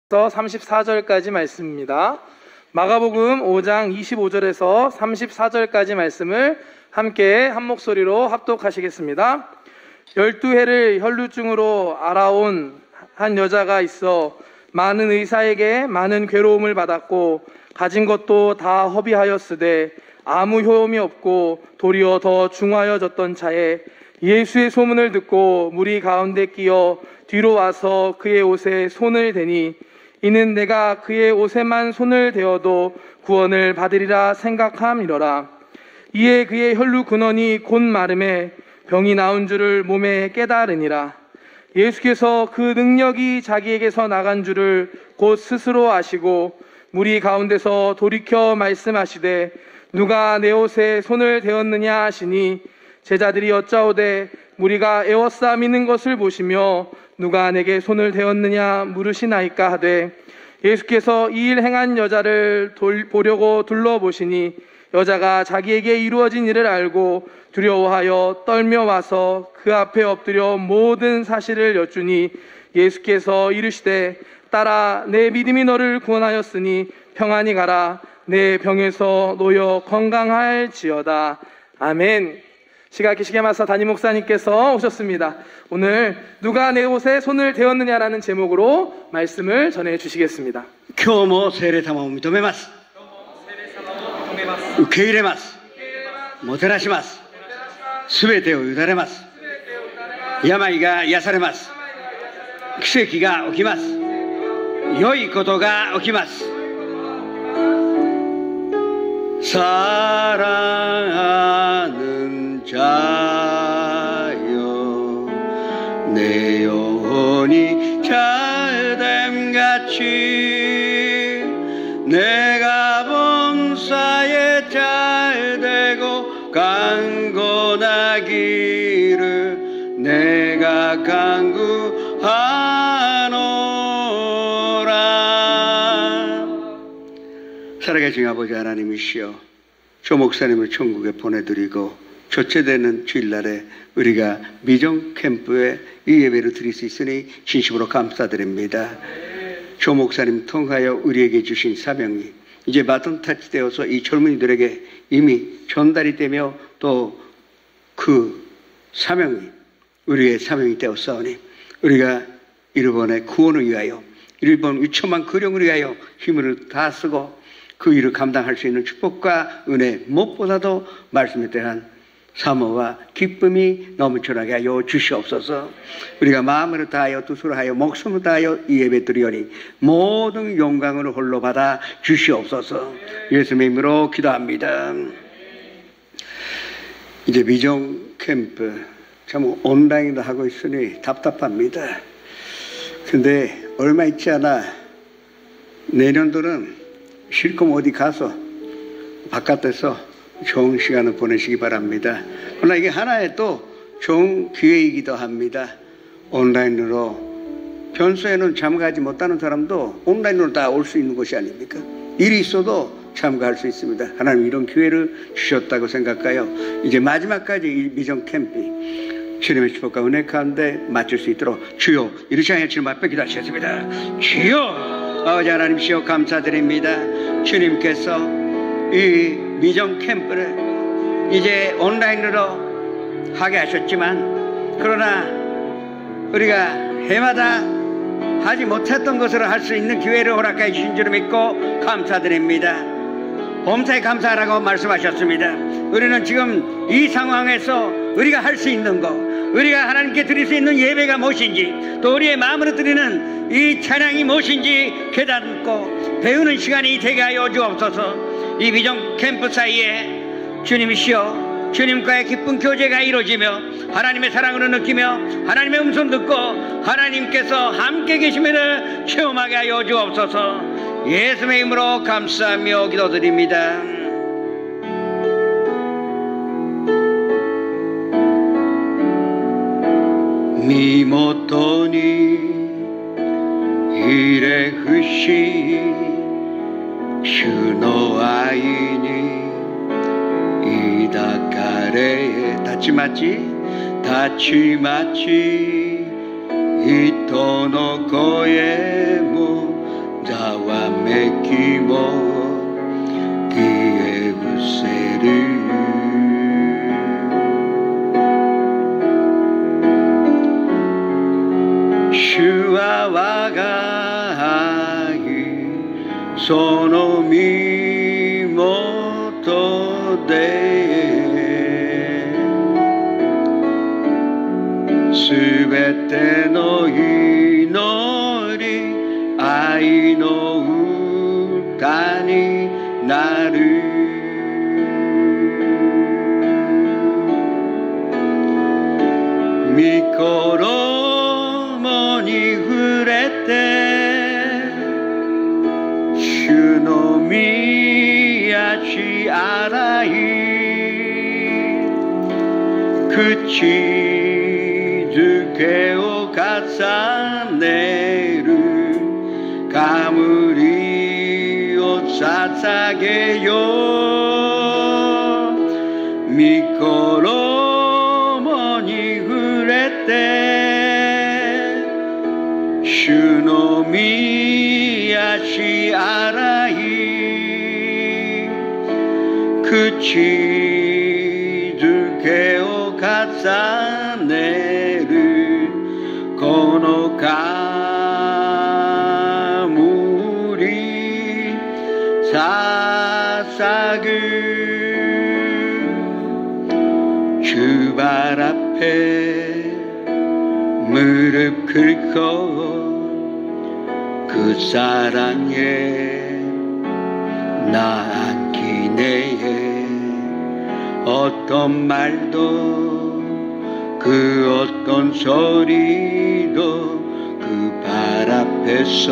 34절까지 말씀입니다. 마가복음 5장 25절에서 34절까지 말씀을 함께 한 목소리로 합독하시겠습니다. 12해를 혈루증으로 앓아온 한 여자가 있어 많은 의사에게 많은 괴로움을 받았고 가진 것도 다 허비하였으되 아무 효험이 없고 도리어 더 중하여졌던 차에 예수의 소문을 듣고 무리 가운데 끼어 뒤로 와서 그의 옷에 손을 대니 이는 내가 그의 옷에만 손을 대어도 구원을 받으리라 생각함이러라. 이에 그의 혈루 근원이 곧 마름에 병이 나은 줄을 몸에 깨달으니라. 예수께서 그 능력이 자기에게서 나간 줄을 곧 스스로 아시고 무리 가운데서 돌이켜 말씀하시되 누가 내 옷에 손을 대었느냐 하시니 제자들이 여짜오되 무리가 에워싸미는 것을 보시며 누가 내게 손을 대었느냐 물으시나이까 하되 예수께서 이 일 행한 여자를 보려고 둘러보시니 여자가 자기에게 이루어진 일을 알고 두려워하여 떨며 와서 그 앞에 엎드려 모든 사실을 여쭈니 예수께서 이르시되 딸아 내 믿음이 너를 구원하였으니 평안히 가라 내 병에서 놓여 건강할지어다. 아멘. 시각기시계 마사 담임 목사님께서 오셨습니다. 오늘 누가 내 옷에 손을 대었느냐라는 제목으로 말씀을 전해 주시겠습니다. 今日も聖霊様を認めます。受け入れます。もてなします。すべてを委ねます。病が癒されます。奇跡が起きます。良いことが起きます。사랑하는 자여 내 영혼이 잘됨같이 내가 범사에 잘되고 강건하기를 내가 간구하노라. 살아계신 아버지 하나님이시여, 조 목사님을 천국에 보내드리고 조체되는 주일날에 우리가 미정 캠프에 이 예배를 드릴 수 있으니 진심으로 감사드립니다. 조 목사님 통하여 우리에게 주신 사명이 이제 바톤 타치되어서 이 젊은이들에게 이미 전달이 되며 또 그 사명이 우리의 사명이 되었사오니 우리가 일본의 구원을 위하여 일본 위험한 거령을 위하여 힘을 다 쓰고 그 일을 감당할 수 있는 축복과 은혜, 무엇보다도 말씀에 대한 사모와 기쁨이 넘쳐나게 하여 주시옵소서. 우리가 마음을 다하여 뜻으로 하여 목숨을 다하여 이 예배 드리오니 모든 영광을 홀로 받아 주시옵소서. 예수님의 이름으로 기도합니다. 이제 미정 캠프 참 온라인으로 하고 있으니 답답합니다. 근데 얼마 있지 않아 내년도는 실컷 어디 가서 바깥에서 좋은 시간을 보내시기 바랍니다. 그러나 이게 하나의 또 좋은 기회이기도 합니다. 온라인으로 평소에는 참가하지 못하는 사람도 온라인으로 다 올 수 있는 것이 아닙니까? 일이 있어도 참가할 수 있습니다. 하나님 이런 기회를 주셨다고 생각하여 이제 마지막까지 이 미정 캠프 주님의 축복과 은혜 가운데 맞출 수 있도록 주여 이르시 하여 주님 앞에 기도하시겠습니다. 주여 아버지 하나님시여 감사드립니다. 주님께서 이 미정 캠프를 이제 온라인으로 하게 하셨지만 그러나 우리가 해마다 하지 못했던 것을 할 수 있는 기회를 허락해 주신 줄 믿고 감사드립니다. 범사에 감사하라고 말씀하셨습니다. 우리는 지금 이 상황에서 우리가 할 수 있는 것, 우리가 하나님께 드릴 수 있는 예배가 무엇인지 또 우리의 마음으로 드리는 이 찬양이 무엇인지 깨닫고 배우는 시간이 되게 하여 주옵소서. 이 미정 캠프 사이에 주님이시여 주님과의 기쁜 교제가 이루어지며 하나님의 사랑을 느끼며 하나님의 음성 듣고 하나님께서 함께 계심을 체험하게 하여 주옵소서. 예수의 이름으로 감사하며 기도드립니다.身元にひれ伏し主の愛に抱かれたちまち人の声も 기모기에 우세를主は我が愛その身元ですべての祈り愛の歌になる御衣に触れて主の宮地洗い口づけを重ねる冠を捧げよう御衣に触れて主の宮地洗い口づけを重ねるこの冠捧ぐ주발 앞에 무릎 꿇고 그 사랑에 나 안기 내에 어떤 말도 그 어떤 소리도 그 발 앞에서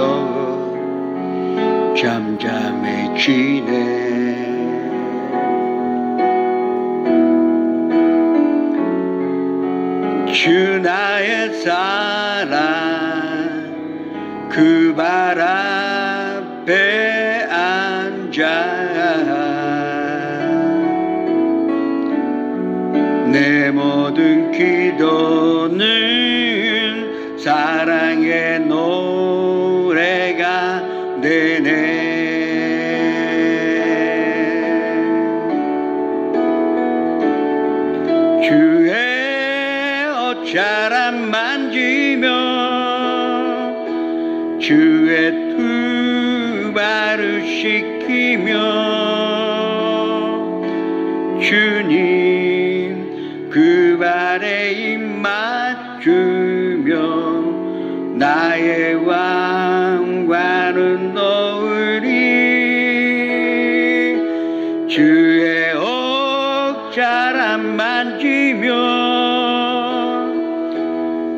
잠잠해지네 주 나의 사랑 그 발 앞에 앉아 내 모든 기도는 사랑의 노래가 되네 주의 옷자람 만지며 주의 두 발을 씻기며 주님 그 발에 입 맞추며 나의 왕관은 놓으리 주의 옷자람 만지며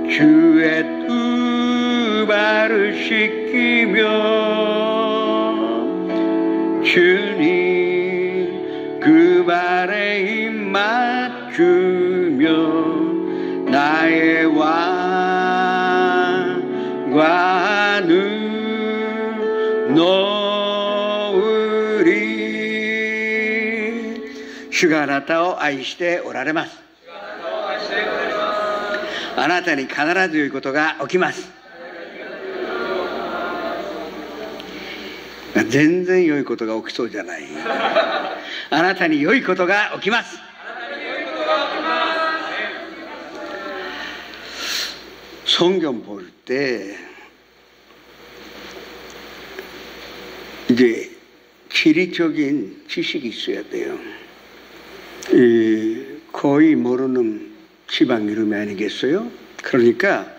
주의 두 발을 씻기며 주님 그 발에 입 맞추며 나의 왕관을 놓으리 주가 あなたを愛しておられますあなたに必ず良いことが起きます全然良いことが起きそうじゃないあなたに良いことが起きます성경 볼 때 이제 지리적인 지식이 있어야 돼요. 거의 모르는 지방 이름이 아니겠어요? 그러니까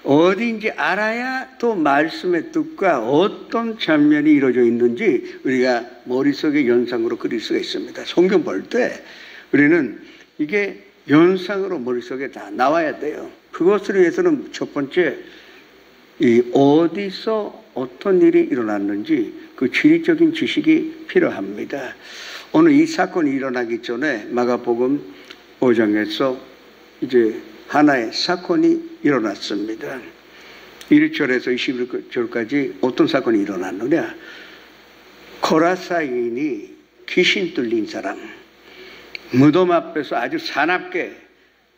어딘지 알아야 또 말씀의 뜻과 어떤 장면이 이루어져 있는지 우리가 머릿속에 연상으로 그릴 수가 있습니다. 성경 볼 때 우리는 이게 연상으로 머릿속에 다 나와야 돼요. 그것을 위해서는 첫 번째 이 어디서 어떤 일이 일어났는지 그 지리적인 지식이 필요합니다. 오늘 이 사건이 일어나기 전에 마가복음 5장에서 이제 하나의 사건이 일어났습니다. 1절에서 21절까지 어떤 사건이 일어났느냐. 거라사인이 귀신 들린 사람 무덤 앞에서 아주 사납게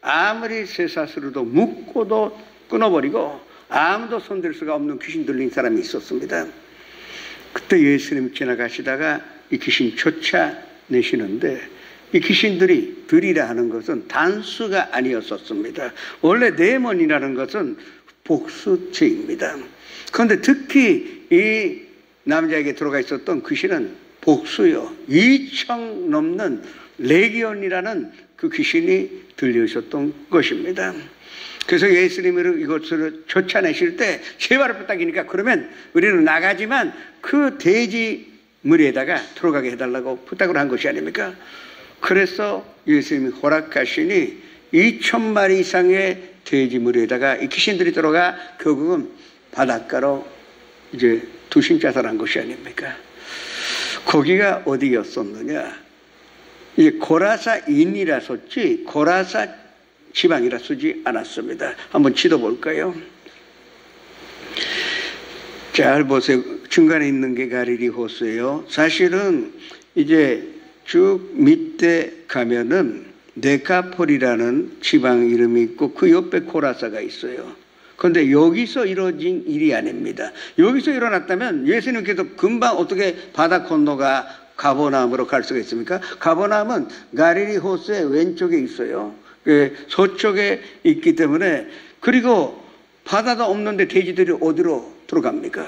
아무리 쇠사슬로도 묶고도 끊어버리고 아무도 손댈 수가 없는 귀신 들린 사람이 있었습니다. 그때 예수님 지나가시다가 이 귀신 쫓아내시는데 이 귀신들이 들이라 하는 것은 단수가 아니었었습니다. 원래 데몬이라는 것은 복수체입니다. 그런데 특히 이 남자에게 들어가 있었던 귀신은 복수요. 2천 넘는 레기온이라는 그 귀신이 들려있었던 것입니다. 그래서 예수님을 이것을 쫓아내실 때 제발을 부탁이니까 그러면 우리는 나가지만 그 돼지 무리에다가 들어가게 해달라고 부탁을 한 것이 아닙니까? 그래서 예수님이 허락하시니 2,000마리 이상의 돼지 무리에다가 이 귀신들이 들어가 결국은 바닷가로 이제 두신자살한 것이 아닙니까? 거기가 어디였었느냐? 이게 고라사인이라 썼지 고라사 지방이라 쓰지 않았습니다. 한번 지도 볼까요? 잘 보세요. 중간에 있는 게 가리리 호수예요. 사실은 이제 쭉 밑에 가면은 데카폴이라는 지방 이름이 있고 그 옆에 고라사가 있어요. 그런데 여기서 이루어진 일이 아닙니다. 여기서 일어났다면 예수님께서 금방 어떻게 바다 건너가 가버나움으로 갈 수가 있습니까? 가버나움은 가리리 호수의 왼쪽에 있어요. 서쪽에 있기 때문에 그리고 바다도 없는데 돼지들이 어디로 들어갑니까?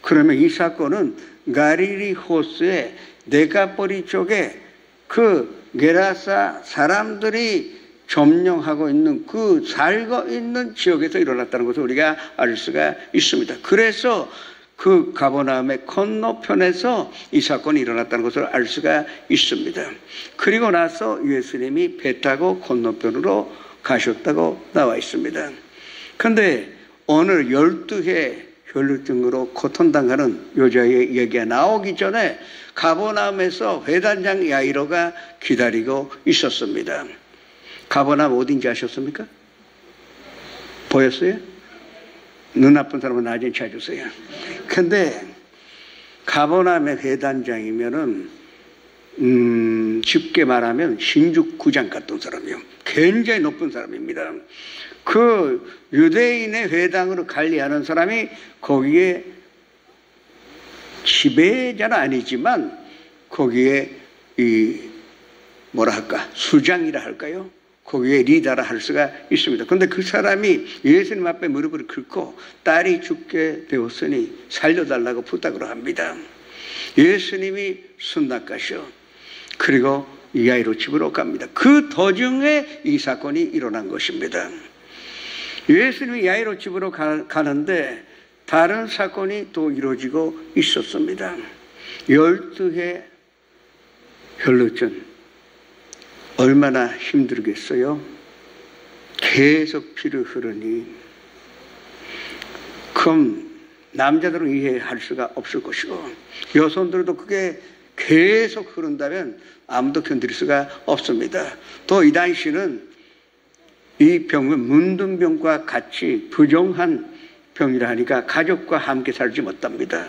그러면 이 사건은 가리리 호수의 데카폴리 쪽에 그 게라사 사람들이 점령하고 있는 그 살고 있는 지역에서 일어났다는 것을 우리가 알 수가 있습니다. 그래서 그 가버나움의 건너편에서 이 사건이 일어났다는 것을 알 수가 있습니다. 그리고 나서 예수님이 배 타고 건너편으로 가셨다고 나와 있습니다. 그런데 오늘 12해 혈루증으로 고통당하는 여자의 얘기가 나오기 전에 가버나움에서 회단장 야이로가 기다리고 있었습니다. 가버나움 어딘지 아셨습니까? 보였어요? 눈 아픈 사람은 나중에 찾으세요. 근데 가버나움의 회단장이면은 쉽게 말하면 신주구장 같은 사람이요. 굉장히 높은 사람입니다. 그 유대인의 회당으로 관리하는 사람이 거기에 지배자는 아니지만 거기에 이 뭐라 할까 수장이라 할까요? 거기에 리더라 할 수가 있습니다. 그런데 그 사람이 예수님 앞에 무릎을 꿇고 딸이 죽게 되었으니 살려달라고 부탁을 합니다. 예수님이 순낙하셔. 그리고 야이로 집으로 갑니다. 그 도중에 이 사건이 일어난 것입니다. 예수님이 야이로 집으로 가는데 다른 사건이 또 이루어지고 있었습니다. 12해 혈루증 얼마나 힘들겠어요? 계속 피를 흐르니 그럼 남자들은 이해할 수가 없을 것이고 여성들도 그게 계속 흐른다면 아무도 견딜 수가 없습니다. 또 이 당시는 이 병은 문둥병과 같이 부정한 병이라 하니까 가족과 함께 살지 못합니다.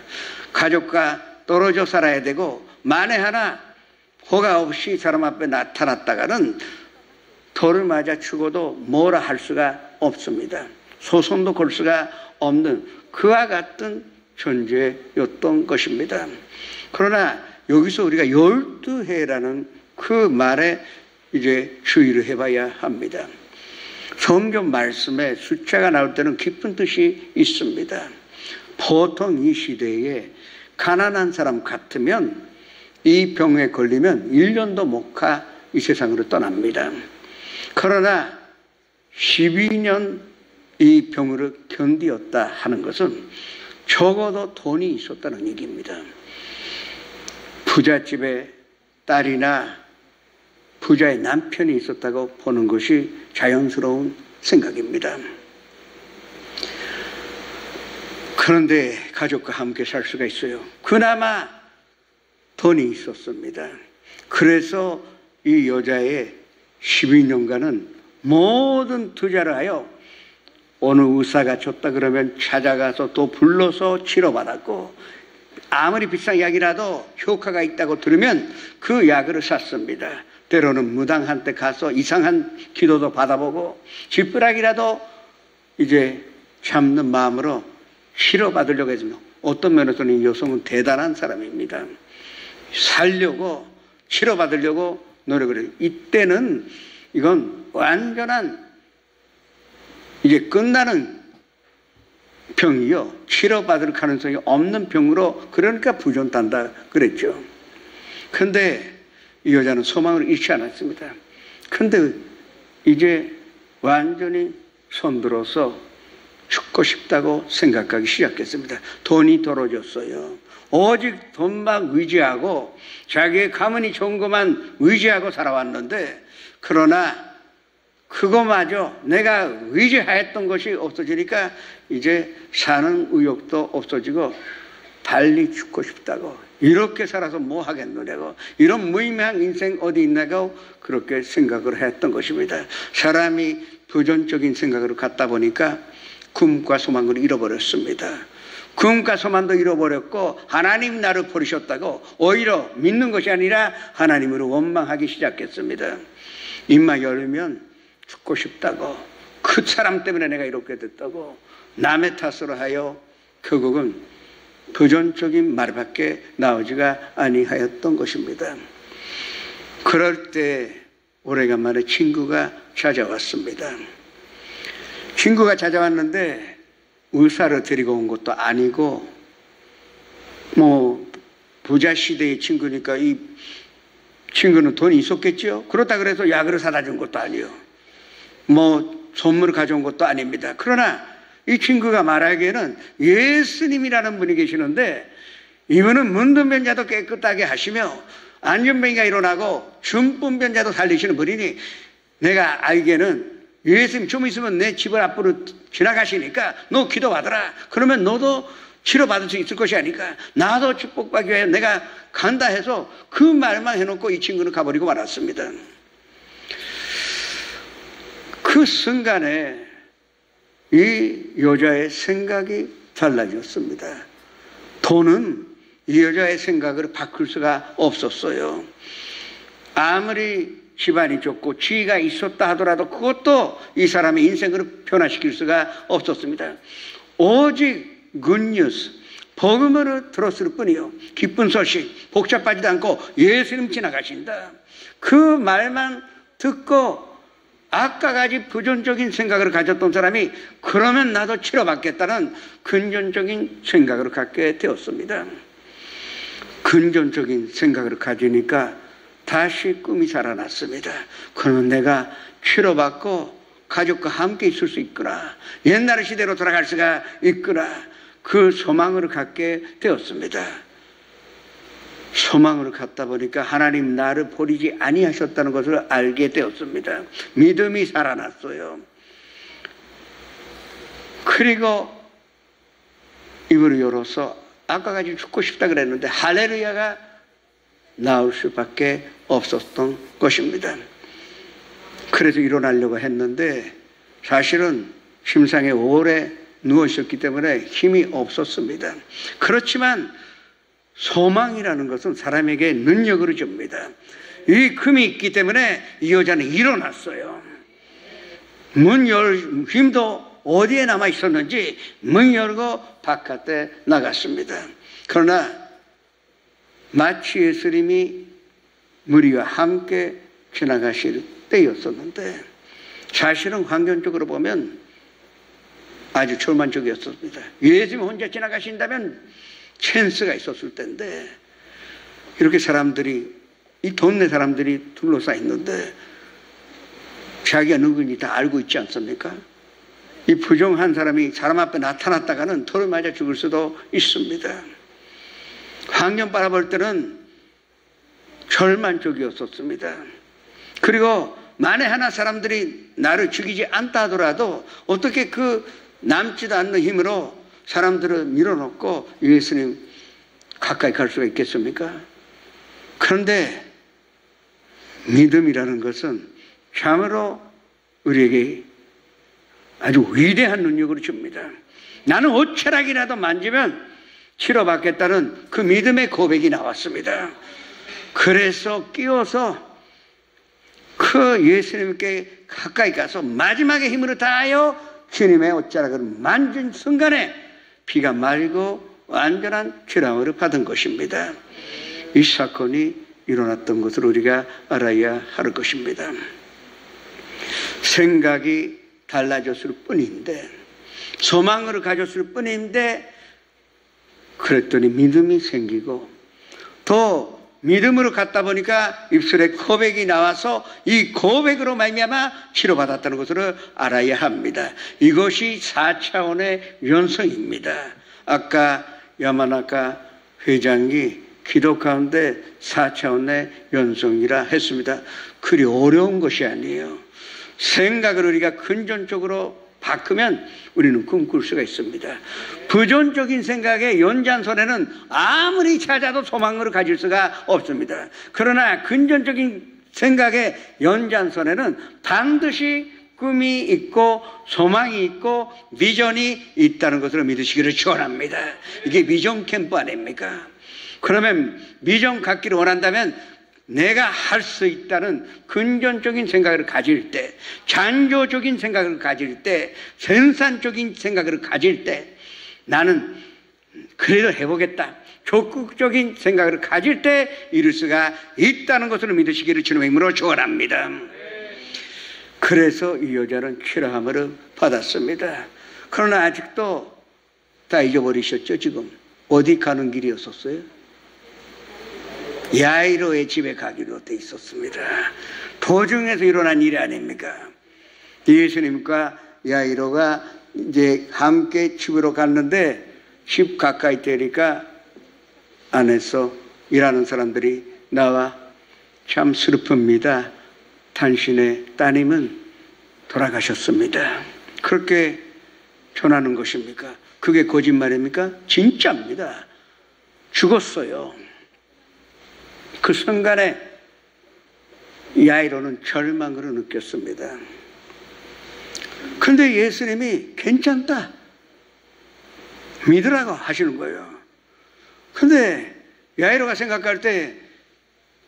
가족과 떨어져 살아야 되고 만에 하나 허가 없이 사람 앞에 나타났다가는 돌을 맞아 죽어도 뭐라 할 수가 없습니다. 소송도 걸 수가 없는 그와 같은 존재였던 것입니다. 그러나 여기서 우리가 12해라는 그 말에 이제 주의를 해봐야 합니다. 성경 말씀에 숫자가 나올 때는 깊은 뜻이 있습니다. 보통 이 시대에 가난한 사람 같으면 이 병에 걸리면 1년도 못 가 이 세상으로 떠납니다. 그러나 12년 이 병으로 견디었다 하는 것은 적어도 돈이 있었다는 얘기입니다. 부잣집의 딸이나 부자의 남편이 있었다고 보는 것이 자연스러운 생각입니다. 그런데 가족과 함께 살 수가 있어요. 그나마 돈이 있었습니다. 그래서 이 여자의 12년간은 모든 투자를 하여 어느 의사가 줬다 그러면 찾아가서 또 불러서 치료받았고 아무리 비싼 약이라도 효과가 있다고 들으면 그 약을 샀습니다. 때로는 무당한테 가서 이상한 기도도 받아보고 지푸라기라도 이제 잡는 마음으로 치료받으려고 했습니다. 어떤 면에서는 이 여성은 대단한 사람입니다. 살려고, 치료받으려고 노력을 해요. 이때는 이건 완전한 이제 끝나는 병이요. 치료받을 가능성이 없는 병으로, 그러니까 부존단다 그랬죠. 근데 이 여자는 소망을 잃지 않았습니다. 근데 이제 완전히 손들어서 죽고 싶다고 생각하기 시작했습니다. 돈이 떨어졌어요. 오직 돈만 의지하고 자기의 가문이 좋은 것만 의지하고 살아왔는데, 그러나 그거마저 내가 의지하였던 것이 없어지니까 이제 사는 의욕도 없어지고 달리 죽고 싶다고, 이렇게 살아서 뭐 하겠느냐고, 이런 무의미한 인생 어디 있나고 그렇게 생각을 했던 것입니다. 사람이 부정적인 생각으로 갔다 보니까 꿈과 소망을 잃어버렸습니다. 꿈과 소망도 잃어버렸고 하나님 나를 버리셨다고 오히려 믿는 것이 아니라 하나님으로 원망하기 시작했습니다. 입만 열면 죽고 싶다고, 그 사람 때문에 내가 이렇게 됐다고 남의 탓으로 하여 결국은 부정적인 말밖에 나오지가 아니하였던 것입니다. 그럴 때 오래간만에 친구가 찾아왔습니다. 친구가 찾아왔는데 의사를 데리고 온 것도 아니고, 뭐 부자 시대의 친구니까 이 친구는 돈이 있었겠죠. 그렇다 그래서 약을 사다 준 것도 아니요, 뭐 선물을 가져온 것도 아닙니다. 그러나 이 친구가 말하기에는 예수님이라는 분이 계시는데, 이분은 문둥병자도 깨끗하게 하시며 안전병이가 일어나고 중풍병자도 살리시는 분이니, 내가 알기에는 예수님 좀 있으면 내 집을 앞으로 지나가시니까 너 기도받아라. 그러면 너도 치료받을 수 있을 것이 아니까 나도 축복받기 위해 내가 간다 해서 그 말만 해놓고 이 친구는 가버리고 말았습니다. 그 순간에 이 여자의 생각이 달라졌습니다. 돈은 이 여자의 생각을 바꿀 수가 없었어요. 아무리 집안이 좋고 지위가 있었다 하더라도 그것도 이 사람의 인생을 변화시킬 수가 없었습니다. 오직 굿뉴스, 복음으로 들었을 뿐이요, 기쁜 소식, 복잡하지도 않고 예수님 지나가신다, 그 말만 듣고 아까 같이 부정적인 생각을 가졌던 사람이 그러면 나도 치료받겠다는 근전적인 생각을 갖게 되었습니다. 근전적인 생각을 가지니까 다시 꿈이 살아났습니다. 그러면 내가 치료받고 가족과 함께 있을 수 있구나, 옛날 시대로 돌아갈 수가 있구나, 그 소망을 갖게 되었습니다. 소망을 갖다 보니까 하나님 나를 버리지 아니하셨다는 것을 알게 되었습니다. 믿음이 살아났어요. 그리고 입을 열어서 아까 같이 죽고 싶다 그랬는데 할렐루야가 나올 수밖에 없었던 것입니다. 그래서 일어나려고 했는데 사실은 침상에 오래 누워 있었기 때문에 힘이 없었습니다. 그렇지만 소망이라는 것은 사람에게 능력을 줍니다. 이 금이 있기 때문에 이 여자는 일어났어요. 문 열 힘도 어디에 남아 있었는지 문 열고 바깥에 나갔습니다. 그러나 마치 예수님이 무리와 함께 지나가실 때였었는데, 사실은 환경적으로 보면 아주 절망적이었습니다. 예수님 혼자 지나가신다면 찬스가 있었을 텐데, 이렇게 사람들이, 이 동네 사람들이 둘러싸 있는데 자기가 누구인지 다 알고 있지 않습니까? 이 부정한 사람이 사람 앞에 나타났다가는 돌을 맞아 죽을 수도 있습니다. 환경 바라볼 때는 절망적이었었습니다. 그리고 만에 하나 사람들이 나를 죽이지 않다 하더라도 어떻게 그 남지도 않는 힘으로 사람들을 밀어넣고 예수님 가까이 갈 수가 있겠습니까? 그런데 믿음이라는 것은 참으로 우리에게 아주 위대한 능력을 줍니다. 나는 옷자락이라도 만지면 치료받겠다는 그 믿음의 고백이 나왔습니다. 그래서 끼워서 그 예수님께 가까이 가서 마지막에 힘으로 다하여 주님의 옷자락을 만진 순간에 피가 말고 완전한 실함을 받은 것입니다. 이 사건이 일어났던 것을 우리가 알아야 할 것입니다. 생각이 달라졌을 뿐인데, 소망을 가졌을 뿐인데, 그랬더니 믿음이 생기고, 또 믿음으로 갔다 보니까 입술에 고백이 나와서 이 고백으로 말미암아 치료받았다는 것을 알아야 합니다. 이것이 4차원의 연성입니다. 아까 야마나카 회장이 기도 가운데 4차원의 연성이라 했습니다. 그리 어려운 것이 아니에요. 생각을 우리가 근전적으로 바꾸면 우리는 꿈꿀 수가 있습니다. 부정적인 생각의 연장선에는 아무리 찾아도 소망을 가질 수가 없습니다. 그러나 근전적인 생각의 연장선에는 반드시 꿈이 있고 소망이 있고 비전이 있다는 것을 믿으시기를 축원합니다. 이게 비전 캠프 아닙니까? 그러면 비전 갖기를 원한다면 내가 할 수 있다는 근전적인 생각을 가질 때, 창조적인 생각을 가질 때, 생산적인 생각을 가질 때, 나는 그래도 해보겠다, 적극적인 생각을 가질 때 이룰 수가 있다는 것을 믿으시기를 주님의 이름으로 축원합니다. 그래서 이 여자는 치료함을 받았습니다. 그러나 아직도 다 잊어버리셨죠? 지금 어디 가는 길이었었어요? 야이로의 집에 가기로 돼 있었습니다. 도중에서 일어난 일이 아닙니까? 예수님과 야이로가 이제 함께 집으로 갔는데 집 가까이 되니까 안에서 일하는 사람들이 나와 참 슬픕니다. 당신의 따님은 돌아가셨습니다. 그렇게 전하는 것입니까? 그게 거짓말입니까? 진짜입니다. 죽었어요. 그 순간에 야이로는 절망을 느꼈습니다. 그런데 예수님이 괜찮다, 믿으라고 하시는 거예요. 그런데 야이로가 생각할 때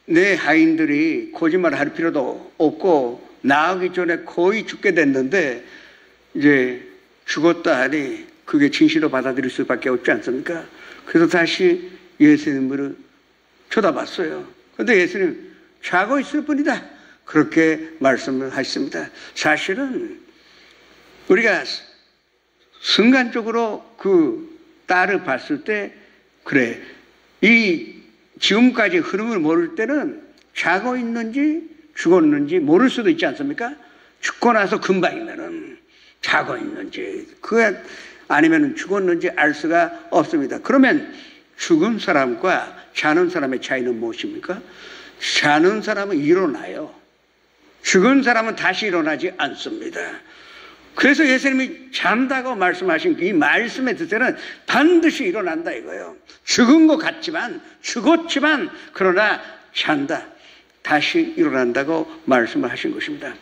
내 하인들이 거짓말을 할 필요도 없고 나오기 전에 거의 죽게 됐는데 이제 죽었다 하니 그게 진실로 받아들일 수밖에 없지 않습니까? 그래서 다시 예수님을 쳐다봤어요. 그런데 예수님 자고 있을 뿐이다, 그렇게 말씀을 하셨습니다. 사실은 우리가 순간적으로 그 딸을 봤을 때 그래, 이 지금까지 흐름을 모를 때는 자고 있는지 죽었는지 모를 수도 있지 않습니까? 죽고 나서 금방이면은 자고 있는지 그게 아니면 죽었는지 알 수가 없습니다. 그러면 죽은 사람과 자는 사람의 차이는 무엇입니까? 자는 사람은 일어나요. 죽은 사람은 다시 일어나지 않습니다. 그래서 예수님이 잔다고 말씀하신 이 말씀의 뜻에는 반드시 일어난다 이거예요. 죽은 것 같지만, 죽었지만 그러나 잔다, 다시 일어난다고 말씀을 하신 것입니다.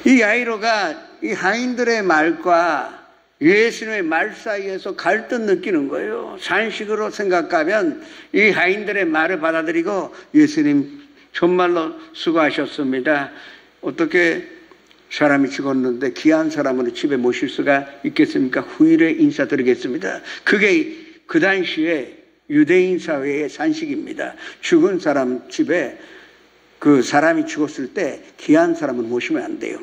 이 야이로가 이 하인들의 말과 예수님의 말 사이에서 갈등 느끼는 거예요. 산식으로 생각하면 이 하인들의 말을 받아들이고 예수님 정말로 수고하셨습니다, 어떻게 사람이 죽었는데 귀한 사람으로 집에 모실 수가 있겠습니까? 후일에 인사드리겠습니다. 그게 그 당시에 유대인 사회의 산식입니다. 죽은 사람 집에 그 사람이 죽었을 때 귀한 사람을 모시면 안 돼요.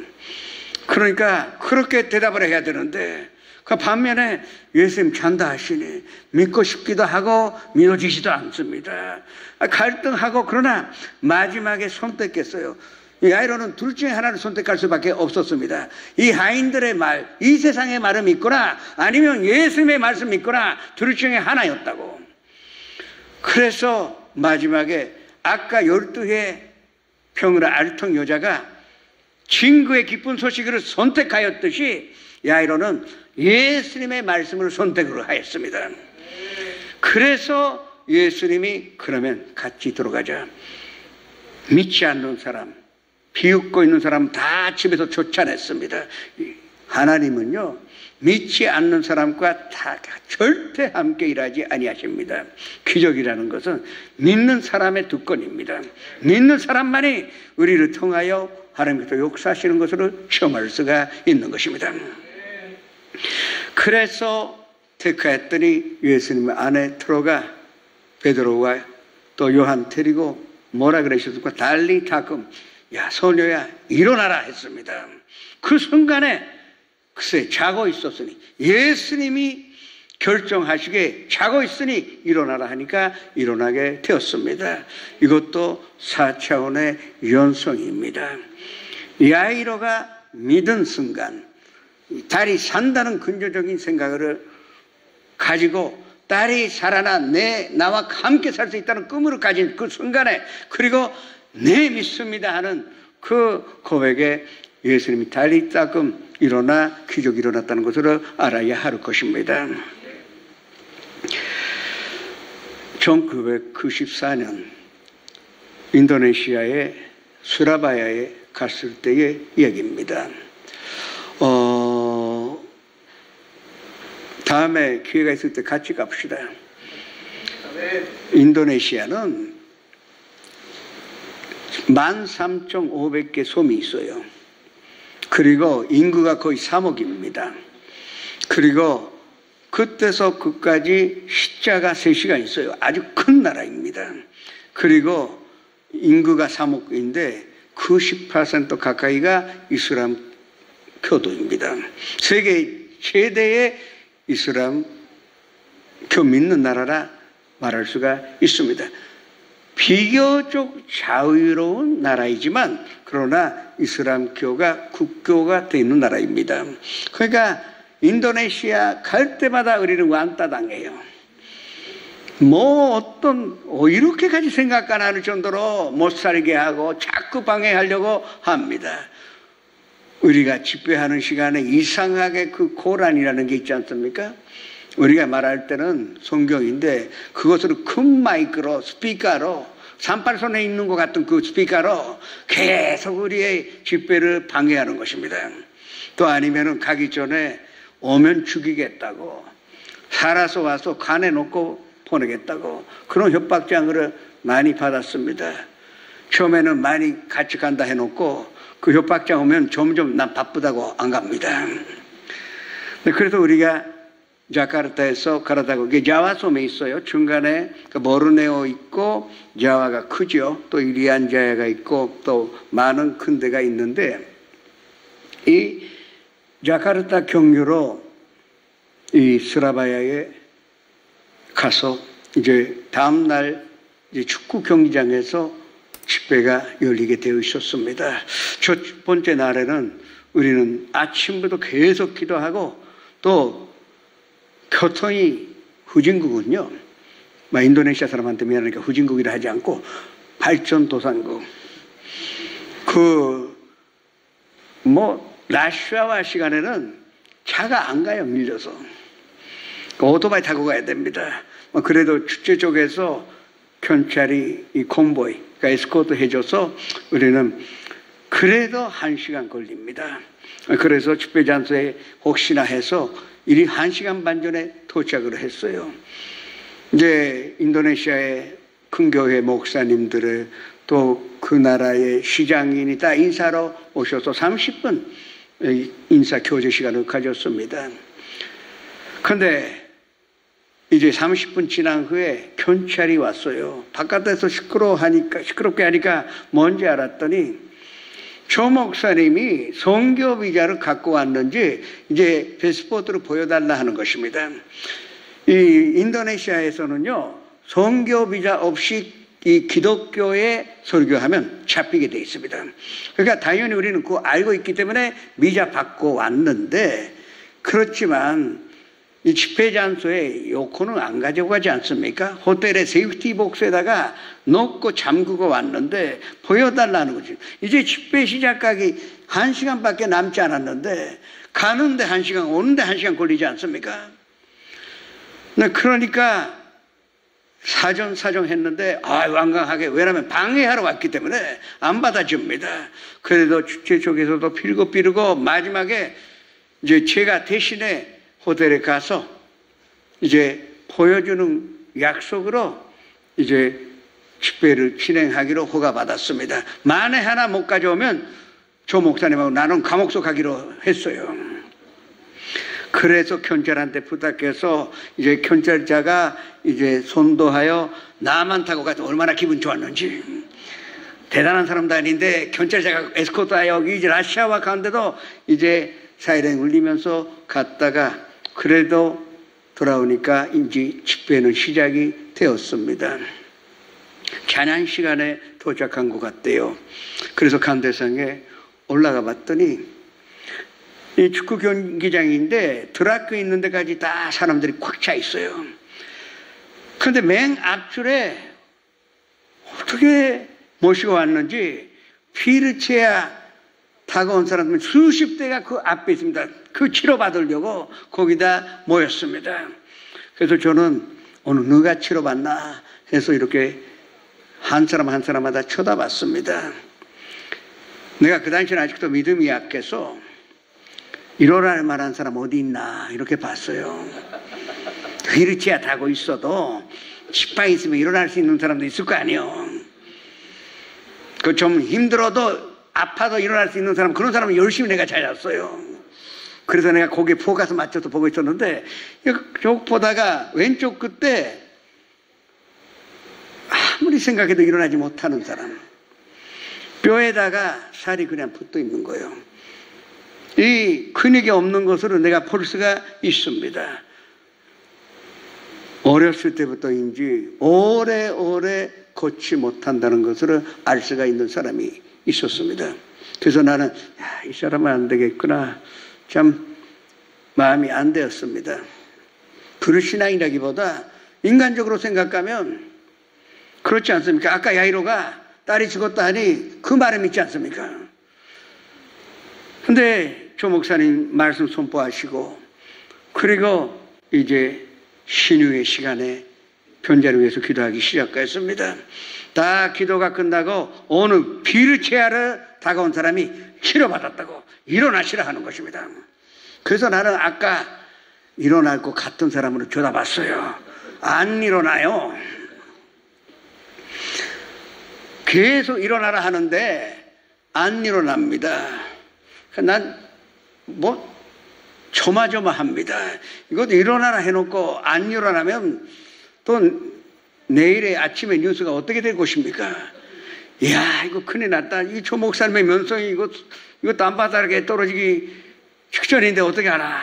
그러니까 그렇게 대답을 해야 되는데 그 반면에 예수님 잔다 하시니 믿고 싶기도 하고 믿어지지도 않습니다. 갈등하고 그러나 마지막에 선택했어요. 이 야이로는 둘 중에 하나를 선택할 수밖에 없었습니다. 이 하인들의 말, 이 세상의 말을 믿거나 아니면 예수님의 말씀 믿거나 둘 중에 하나였다고. 그래서 마지막에 아까 12회 평을 앓던 여자가 친구의 기쁜 소식을 선택하였듯이 야이로는 예수님의 말씀을 선택으로 하였습니다. 그래서 예수님이 그러면 같이 들어가자, 믿지 않는 사람, 비웃고 있는 사람 다 집에서 쫓아냈습니다. 하나님은요, 믿지 않는 사람과 다 절대 함께 일하지 아니하십니다. 기적이라는 것은 믿는 사람의 특권입니다. 믿는 사람만이 우리를 통하여 하나님께서 역사하시는 것을 체험할 수가 있는 것입니다. 그래서 택하였더니 예수님 안에 들어가 베드로와 또 요한 데리고 뭐라 그러셨을까? 달리 타금, 야 소녀야 일어나라 했습니다. 그 순간에 글쎄 자고 있었으니, 예수님이 결정하시게 자고 있으니 일어나라 하니까 일어나게 되었습니다. 이것도 4차원의 연성입니다. 야이로가 믿은 순간, 딸이 산다는 근저적인 생각을 가지고 딸이 살아나 나와 함께 살 수 있다는 꿈을 가진 그 순간에, 그리고 네 믿습니다 하는 그 고백에 예수님이 달리 따끔 일어나 기적이 일어났다는 것을 알아야 할 것입니다. 1994년 인도네시아의 수라바야에 갔을 때의 이야기입니다. 다음에 기회가 있을 때 같이 갑시다. 인도네시아는 13,500개 섬이 있어요. 그리고 인구가 거의 3억입니다. 그리고 그때서 그까지 시차가 3시간 있어요. 아주 큰 나라입니다. 그리고 인구가 3억인데 90% 가까이가 이슬람 교도입니다. 세계 최대의 이슬람교 믿는 나라라 말할 수가 있습니다. 비교적 자유로운 나라이지만 그러나 이슬람교가 국교가 되어 있는 나라입니다. 그러니까 인도네시아 갈 때마다 우리는 왕따 당해요. 이렇게까지 생각 안 하는 정도로 못 살게 하고 자꾸 방해하려고 합니다. 우리가 집회하는 시간에 이상하게 그 코란이라는 게 있지 않습니까? 우리가 말할 때는 성경인데 그것을 큰 마이크로 스피커로 38선에 있는 것 같은 그 스피커로 계속 우리의 집회를 방해하는 것입니다. 또 아니면은 가기 전에 오면 죽이겠다고, 살아서 와서 간에 놓고 보내겠다고 그런 협박장을 많이 받았습니다. 처음에는 많이 같이 간다 해놓고 그 협박장 오면 점점 난 바쁘다고 안 갑니다. 그래서 우리가 자카르타에서 가라다고, 이게 자와섬에 있어요. 중간에 모르네오 있고 자와가 크죠. 또 이리안자야가 있고 또 많은 큰 데가 있는데, 이 자카르타 경유로 이 스라바야에 가서 이제 다음날 이제 축구 경기장에서 집회가 열리게 되어 있었습니다. 첫 번째 날에는 우리는 아침부터 계속 기도하고, 또 교통이 후진국은요, 인도네시아 사람한테 미안하니까 후진국이라 하지 않고 발전도상국, 라시아와 시간에는 차가 안 가요. 밀려서 오토바이 타고 가야 됩니다. 그래도 축제 쪽에서 경찰이 이 콤보이, 그러니까 에스코트 해줘서 우리는 그래도 1시간 걸립니다. 그래서 집회 장소에 혹시나 해서 이리 1시간 반 전에 도착을 했어요. 이제 인도네시아의 큰 교회 목사님들을 또 그 나라의 시장인이 다 인사로 오셔서 30분 인사 교제 시간을 가졌습니다. 그런데 이제 30분 지난 후에 경찰이 왔어요. 바깥에서 시끄럽게 하니까 뭔지 알았더니 조 목사님이 선교 비자를 갖고 왔는지 이제 패스포트를 보여달라 하는 것입니다. 이 인도네시아에서는요, 선교 비자 없이 이 기독교에 설교하면 잡히게 돼 있습니다. 그러니까 당연히 우리는 그거 알고 있기 때문에 비자 받고 왔는데, 그렇지만 이 집회 장소에 요코는 안 가지고 가지 않습니까? 호텔에 세이프티 복스에다가 넣고 잠그고 왔는데 보여달라는 거죠. 이제 집회 시작하기 1시간밖에 남지 않았는데 가는데 1시간, 오는데 1시간 걸리지 않습니까? 그러니까 사정했는데 완강하게, 왜냐하면 방해하러 왔기 때문에 안 받아줍니다. 그래도 주최 쪽에서도 빌고 마지막에 이제 제가 대신에 호텔에 가서 이제 보여주는 약속으로 이제 집회를 진행하기로 허가받았습니다. 만에 하나 못 가져오면 조 목사님하고 나는 감옥서 가기로 했어요. 그래서 경찰한테 부탁해서 이제 경찰자가 이제 선도하여 나만 타고 가서 얼마나 기분 좋았는지. 대단한 사람도 아닌데 경찰자가 에스코트하여 이제 러시아와 가는데도 이제 사이렌 울리면서 갔다가 그래도 돌아오니까 이제 집회는 시작이 되었습니다. 찬양 시간에 도착한 것 같대요. 그래서 간대상에 올라가 봤더니 이 축구 경기장인데 트라크 있는 데까지 다 사람들이 꽉 차 있어요. 그런데 맨 앞줄에 어떻게 모시고 왔는지 휠체어 타고 온 사람들 수십 대가 그 앞에 있습니다. 그 치료받으려고 거기다 모였습니다. 그래서 저는 오늘 누가 치료받나 해서 이렇게 한 사람 한 사람마다 쳐다봤습니다. 내가 그 당시에는 아직도 믿음이 약해서 일어날 만한 사람 어디 있나 이렇게 봤어요. 휠체어 타고 있어도 지팡이 있으면 일어날 수 있는 사람도 있을 거 아니에요. 그 좀 힘들어도 아파도 일어날 수 있는 사람, 그런 사람은 열심히 내가 찾았어요. 그래서 내가 거기에 포커스 맞춰서 보고 있었는데 쭉 보다가 왼쪽 끝에 아무리 생각해도 일어나지 못하는 사람, 뼈에다가 살이 그냥 붙어 있는 거예요. 이 근육이 없는 것으로 내가 볼 수가 있습니다. 어렸을 때부터인지 오래오래 걷지 못한다는 것을 알 수가 있는 사람이 있었습니다. 그래서 나는 이 사람은 안 되겠구나, 참 마음이 안 되었습니다. 그릇신앙이라기보다 인간적으로 생각하면 그렇지 않습니까? 아까 야이로가 딸이 죽었다 하니 그 말을 믿지 않습니까? 근데 조 목사님 말씀 선포하시고 그리고 이제 신유의 시간에 변자를 위해서 기도하기 시작했습니다. 다 기도가 끝나고 어느 휠체어를 다가온 사람이 치료받았다고 일어나시라 하는 것입니다. 그래서 나는 아까 일어날 것 같은 사람으로 쳐다봤어요. 안 일어나요. 계속 일어나라 하는데 안 일어납니다. 난 조마조마합니다. 이것도 일어나라 해놓고 안 일어나면 또 내일의 아침에 뉴스가 어떻게 될 것입니까? 이야, 이거 큰일 났다. 이 조 목사님의 면성이 이거 땅바닥에 떨어지기 직전인데 어떻게 하나.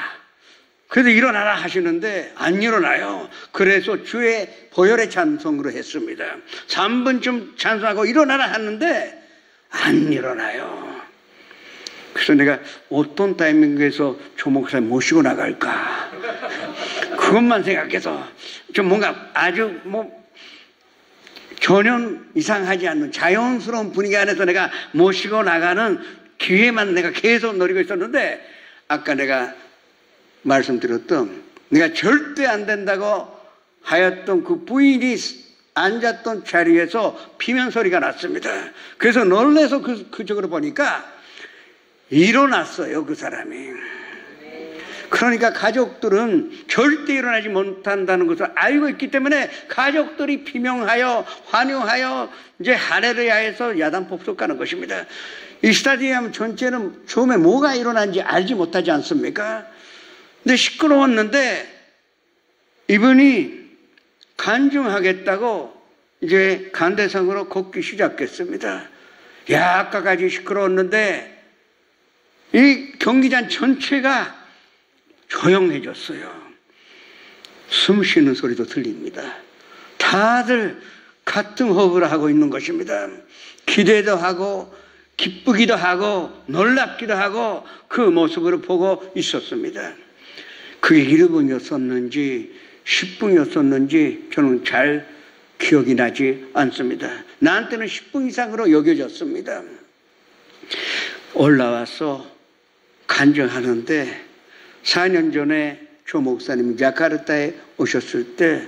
그래도 일어나라 하시는데 안 일어나요. 그래서 주의 보혈의 찬송으로 했습니다. 3분쯤 찬송하고 일어나라 하는데 안 일어나요. 그래서 내가 어떤 타이밍에서 조 목사님 모시고 나갈까, 그것만 생각해서 좀 뭔가 아주 전혀 이상하지 않는 자연스러운 분위기 안에서 내가 모시고 나가는 기회만 내가 계속 노리고 있었는데, 아까 내가 말씀드렸던 내가 절대 안 된다고 하였던 그 부인이 앉았던 자리에서 비명 소리가 났습니다. 그래서 놀라서 그쪽으로 보니까 일어났어요, 그 사람이. 그러니까 가족들은 절대 일어나지 못한다는 것을 알고 있기 때문에 가족들이 비명하여 환호하여 이제 할렐루야에서 야단 폭격하는 것입니다. 이 스타디움 전체는 처음에 뭐가 일어난지 알지 못하지 않습니까? 근데 시끄러웠는데 이분이 간증하겠다고 이제 간대상으로 걷기 시작했습니다. 야, 아까까지 시끄러웠는데 이 경기장 전체가 조용해졌어요. 숨 쉬는 소리도 들립니다. 다들 같은 호흡을 하고 있는 것입니다. 기대도 하고 기쁘기도 하고 놀랍기도 하고 그 모습을 보고 있었습니다. 그게 1분이었었는지 10분이었었는지 저는 잘 기억이 나지 않습니다. 나한테는 10분 이상으로 여겨졌습니다. 올라와서 간증하는데 4년 전에 조 목사님이 자카르타에 오셨을 때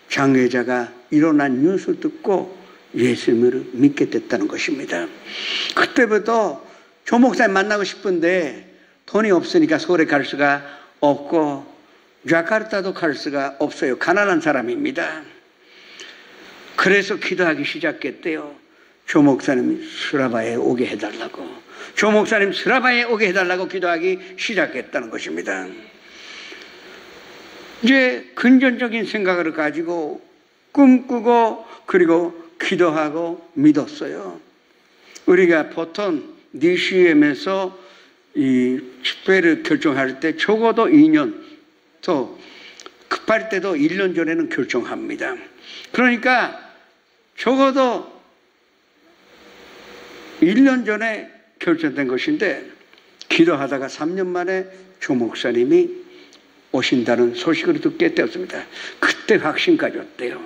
장례자가 일어난 뉴스 듣고 예수님을 믿게 됐다는 것입니다. 그때부터 조 목사님 만나고 싶은데 돈이 없으니까 서울에 갈 수가 없고 자카르타도 갈 수가 없어요. 가난한 사람입니다. 그래서 기도하기 시작했대요. 조 목사님 수라바에 오게 해달라고. 조 목사님 수라바에 오게 해달라고 기도하기 시작했다는 것입니다. 이제 근전적인 생각을 가지고 꿈꾸고 그리고 기도하고 믿었어요. 우리가 보통 DCM에서 이 집회를 결정할 때 적어도 2년, 또 급할 때도 1년 전에는 결정합니다. 그러니까 적어도 1년 전에 결정된 것인데 기도하다가 3년 만에 조 목사님이 오신다는 소식을 듣게 되었습니다. 그때 확신까지 왔대요.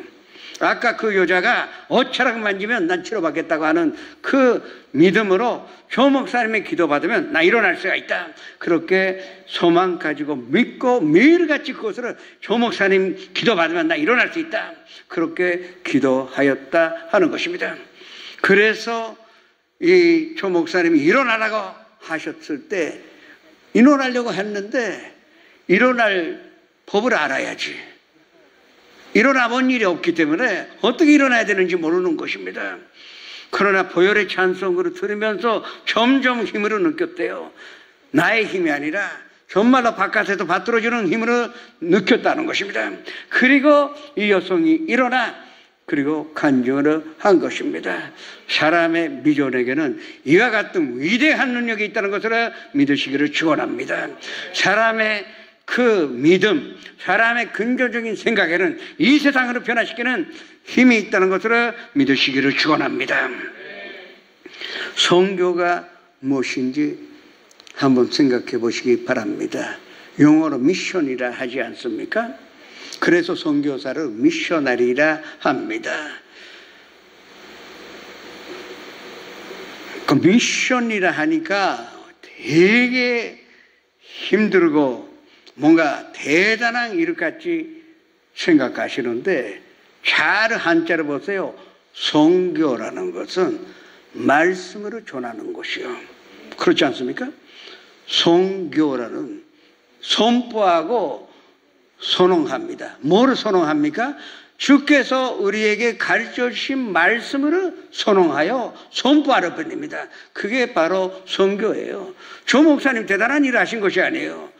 아까 그 여자가 옷자락 만지면 난 치료받겠다고 하는 그 믿음으로 조 목사님의 기도받으면 나 일어날 수가 있다. 그렇게 소망 가지고 믿고 매일같이 그것을 조 목사님 기도받으면 나 일어날 수 있다. 그렇게 기도하였다 하는 것입니다. 그래서 이 조 목사님이 일어나라고 하셨을 때 일어나려고 했는데 일어날 법을 알아야지. 일어나 본 일이 없기 때문에 어떻게 일어나야 되는지 모르는 것입니다. 그러나 보혈의 찬송으로 들으면서 점점 힘으로 느꼈대요. 나의 힘이 아니라 정말로 바깥에서 받들어주는 힘으로 느꼈다는 것입니다. 그리고 이 여성이 일어나 그리고 간증을 한 것입니다. 사람의 미전에게는 이와 같은 위대한 능력이 있다는 것을 믿으시기를 축원합니다. 사람의 그 믿음, 사람의 근본적인 생각에는 이 세상으로 변화시키는 힘이 있다는 것을 믿으시기를 축원합니다. 선교가 무엇인지 한번 생각해 보시기 바랍니다. 영어로 미션이라 하지 않습니까? 그래서 선교사를 미셔너리라 합니다. 그 미션이라 하니까 되게 힘들고 뭔가 대단한 일 같이 생각하시는데 잘 한자를 보세요. 선교라는 것은 말씀으로 전하는 것이요. 그렇지 않습니까? 선교라는 선포하고 선언합니다. 뭐를 선언합니까? 주께서 우리에게 가르쳐 주신 말씀으로 선언하여 선포하려 뿐입니다. 그게 바로 선교예요. 조 목사님 대단한 일을 하신 것이 아니에요.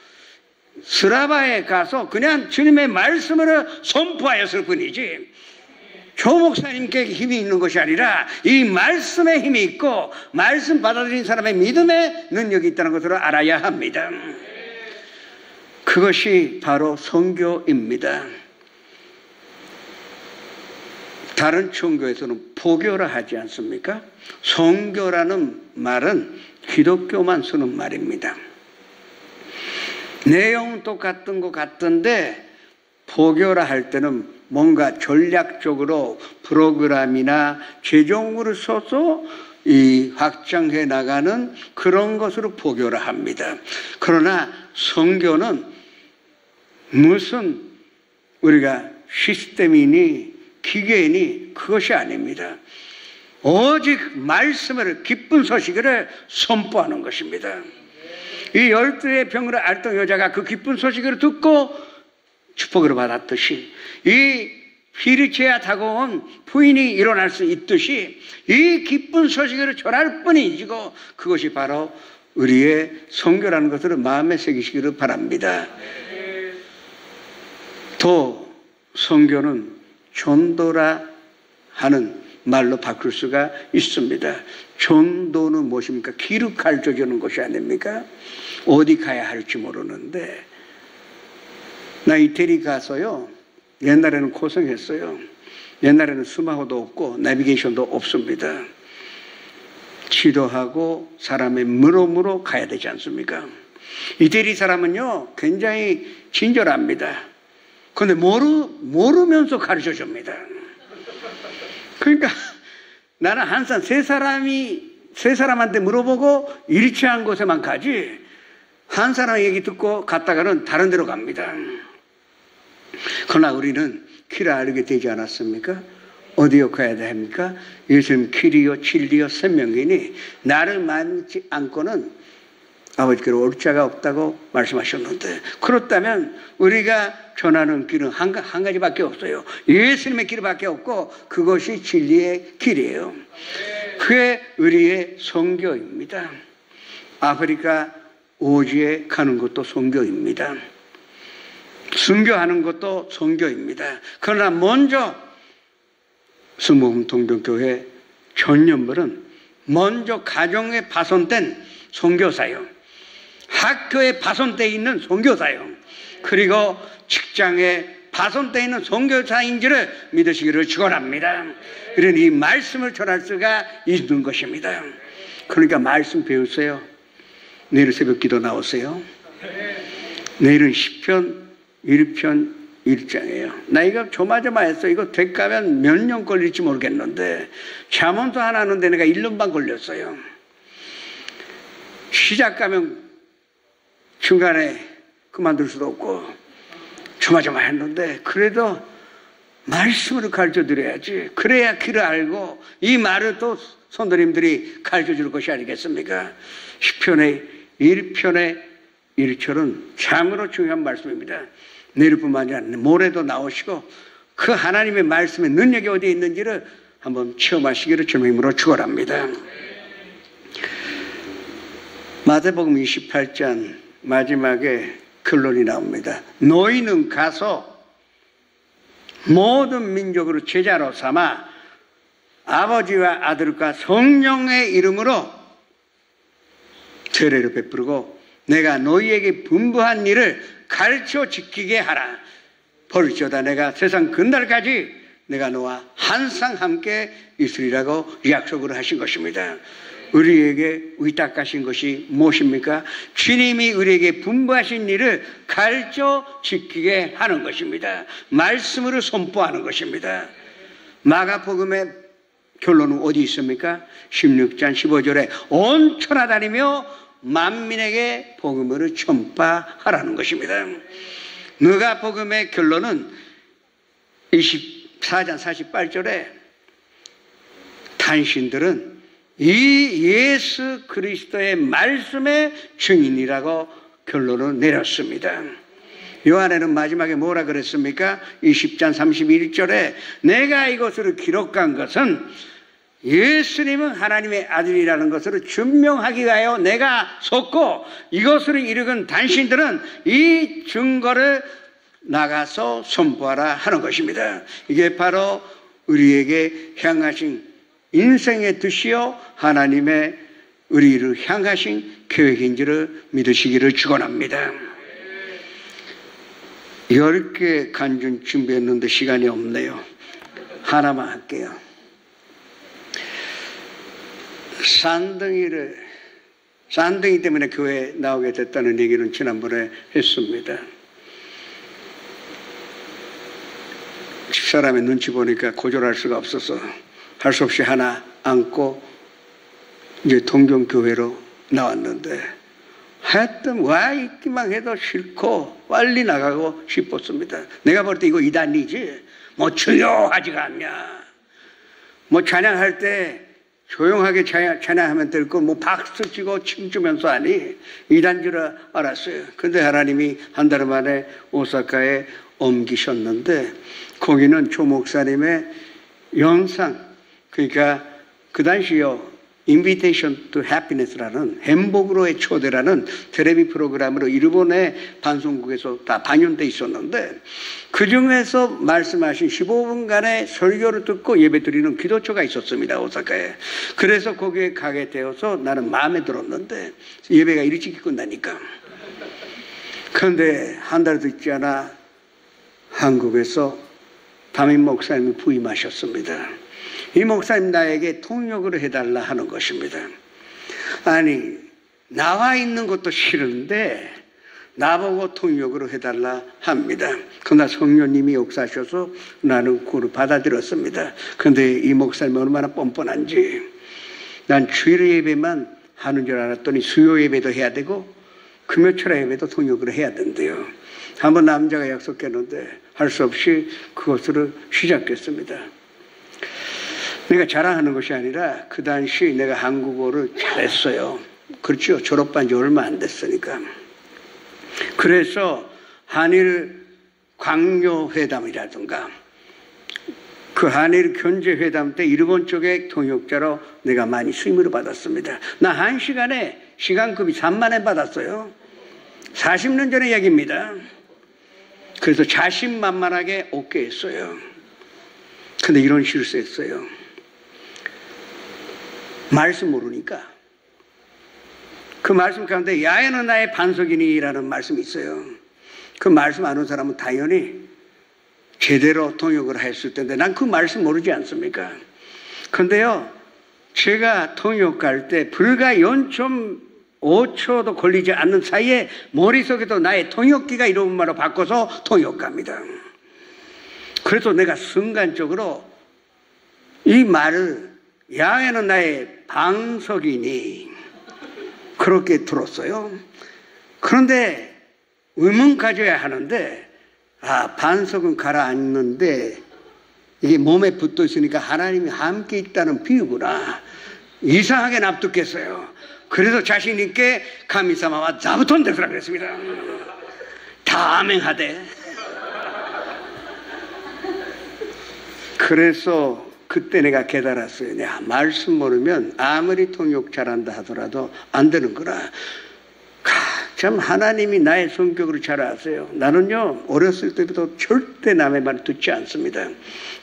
스라바에 가서 그냥 주님의 말씀으로 선포하였을 뿐이지 조 목사님께 힘이 있는 것이 아니라 이 말씀에 힘이 있고 말씀 받아들인 사람의 믿음의 능력이 있다는 것을 알아야 합니다. 그것이 바로 선교입니다. 다른 종교에서는 포교라 하지 않습니까? 선교라는 말은 기독교만 쓰는 말입니다. 내용은 똑같은 것 같은데 포교라 할 때는 뭔가 전략적으로 프로그램이나 재정으로 써서 이 확장해 나가는 그런 것으로 포교라 합니다. 그러나 선교는 무슨 우리가 시스템이니 기계니 그것이 아닙니다. 오직 말씀을 기쁜 소식을 선포하는 것입니다. 이 12의 병으로 앓던 여자가 그 기쁜 소식을 듣고 축복을 받았듯이 이 휠체어 타고 온 부인이 일어날 수 있듯이 이 기쁜 소식을 전할 뿐이지고 그것이 바로 우리의 선교라는 것을 마음에 새기시기를 바랍니다. 또 선교는 전도라 하는 말로 바꿀 수가 있습니다. 전도는 무엇입니까? 길을 가르쳐주는 것이 아닙니까? 어디 가야 할지 모르는데 나 이태리 가서요 옛날에는 고생했어요. 옛날에는 스마호도 없고 내비게이션도 없습니다. 지도하고 사람의 물음으로 가야 되지 않습니까? 이태리 사람은요 굉장히 친절합니다. 그런데 모르면서 가르쳐 줍니다. 그러니까 나는 항상 세 사람한테 물어보고 일치한 곳에만 가지 한 사람 얘기 듣고 갔다가는 다른 데로 갑니다. 그러나 우리는 길을 알게 되지 않았습니까? 어디로 가야 됩니까? 예수님 길이요 진리요 생명이니 나를 만지 않고는 아버지께로 올 자가 없다고 말씀하셨는데 그렇다면 우리가 전하는 길은 한 가지밖에 없어요. 예수님의 길밖에 없고 그것이 진리의 길이에요. 그게 우리의 선교입니다. 아프리카 오지에 가는 것도 선교입니다. 순교하는 것도 선교입니다. 그러나 먼저 순복음 동정교회 전념물은 먼저 가정에 파손된 선교사요, 학교에 파손되어 있는 선교사요, 그리고 직장에 파손되어 있는 선교사인지를 믿으시기를 축원합니다. 이런 이 말씀을 전할 수가 있는 것입니다. 그러니까 말씀 배우세요. 내일 새벽 기도 나오세요. 내일은 시편 1편 1장이에요. 나 이거 조마조마했어. 이거 될까면 몇 년 걸릴지 모르겠는데 잠언도 하나 하는데 내가 1년 반 걸렸어요. 시작하면 중간에 그만둘 수도 없고 조마조마했는데 그래도 말씀으로 가르쳐 드려야지. 그래야 길을 알고 이 말을 또 선도님들이 가르쳐 줄 것이 아니겠습니까? 시편의 1편의 1절은 참으로 중요한 말씀입니다. 내일뿐만이 아니라 모레도 나오시고 그 하나님의 말씀의 능력이 어디에 있는지를 한번 체험하시기를 주님의 이름으로 축원합니다. 마태복음 28장 마지막에 결론이 나옵니다. 너희는 가서 모든 민족으로 제자로 삼아 아버지와 아들과 성령의 이름으로 세례를 베푸고 내가 너희에게 분부한 일을 가르쳐 지키게 하라. 볼지어다 내가 세상 끝날까지 내가 너와 항상 함께 있으리라고 약속을 하신 것입니다. 우리에게 위탁하신 것이 무엇입니까? 주님이 우리에게 분부하신 일을 가르쳐 지키게 하는 것입니다. 말씀으로 선포하는 것입니다. 마가복음의 결론은 어디 있습니까? 16장 15절에 온 천하 다니며 만민에게 복음을 전파하라는 것입니다. 누가복음의 결론은 24장 48절에 당신들은 이 예수 그리스도의 말씀의 증인이라고 결론을 내렸습니다. 요한에는 마지막에 뭐라 그랬습니까? 20장 31절에 내가 이것으로 기록한 것은 예수님은 하나님의 아들이라는 것을 증명하기 위하여 내가 섰고 이것을 이룩은 당신들은 이 증거를 나가서 선포하라 하는 것입니다. 이게 바로 우리에게 향하신 인생의 뜻이요 하나님의 우리를 향하신 계획인지를 믿으시기를 축원합니다. 10개 간증 준비했는데 시간이 없네요. 하나만 할게요. 쌍둥이 때문에 교회에 나오게 됐다는 얘기는 지난번에 했습니다. 집사람의 눈치 보니까 고절할 수가 없어서 할 수 없이 하나 안고 이제 동경교회로 나왔는데 하여튼 와 있기만 해도 싫고 빨리 나가고 싶었습니다. 내가 볼 때 이거 이단이지 뭐 중요하지가 않냐. 뭐 찬양할 때 조용하게 찬양하면 될 거 뭐 박수 치고 춤추면서 하니 이단 줄 알았어요. 근데 하나님이 한 달 만에 오사카에 옮기셨는데 거기는 조 목사님의 영상, 그러니까 그 당시요 Invitation to Happiness라는 행복으로의 초대라는 텔레비 프로그램으로 일본의 방송국에서 다 반영돼 있었는데 그 중에서 말씀하신 15분간의 설교를 듣고 예배드리는 기도처가 있었습니다. 오사카에. 그래서 거기에 가게 되어서 나는 마음에 들었는데 예배가 일찍 끝나니까. 그런데 한 달 듣지 않아 한국에서 담임 목사님이 부임하셨습니다. 이 목사님 나에게 통역을 해달라 하는 것입니다. 아니 나와 있는 것도 싫은데 나보고 통역으로 해달라 합니다. 그러나 성령님이 역사하셔서 나는 그걸 받아들였습니다. 그런데 이 목사님이 얼마나 뻔뻔한지 난 주일 예배만 하는 줄 알았더니 수요 예배도 해야 되고 금요철 예배도 통역을 해야 된대요. 한번 남자가 약속했는데 할 수 없이 그것을 시작했습니다. 내가 자랑하는 것이 아니라 그 당시 내가 한국어를 잘했어요. 그렇죠. 졸업한 지 얼마 안 됐으니까. 그래서 한일 광교회담이라든가 그 한일 경제회담 때 일본 쪽의 통역자로 내가 많이 수임을 받았습니다. 나 1시간에 시간급이 3만 원 받았어요. 40년 전의 얘기입니다. 그래서 자신만만하게 오케이 했어요. 근데 이런 실수했어요. 말씀 모르니까. 그 말씀 가운데 야훼는 나의 반석이니라는 말씀이 있어요. 그 말씀 아는 사람은 당연히 제대로 통역을 했을 텐데 난 그 말씀 모르지 않습니까? 근데요, 제가 통역할 때 불과 0.5초도 걸리지 않는 사이에 머릿속에도 나의 통역기가 이런 말로 바꿔서 통역합니다. 그래서 내가 순간적으로 이 말을 야훼는 나의 반석이니 그렇게 들었어요. 그런데 의문 가져야 하는데 반석은 가라앉는데 이게 몸에 붙어 있으니까 하나님이 함께 있다는 비유구나. 이상하게 납득했어요. 그래서 자신 있게 가미사마와 자부톤 데스라 그랬습니다. 다 아멘하대. 그래서 그때 내가 깨달았어요. 말씀 모르면 아무리 통역 잘한다 하더라도 안 되는구나. 참 하나님이 나의 성격으로 잘 아세요. 나는요, 어렸을 때부터 절대 남의 말 듣지 않습니다.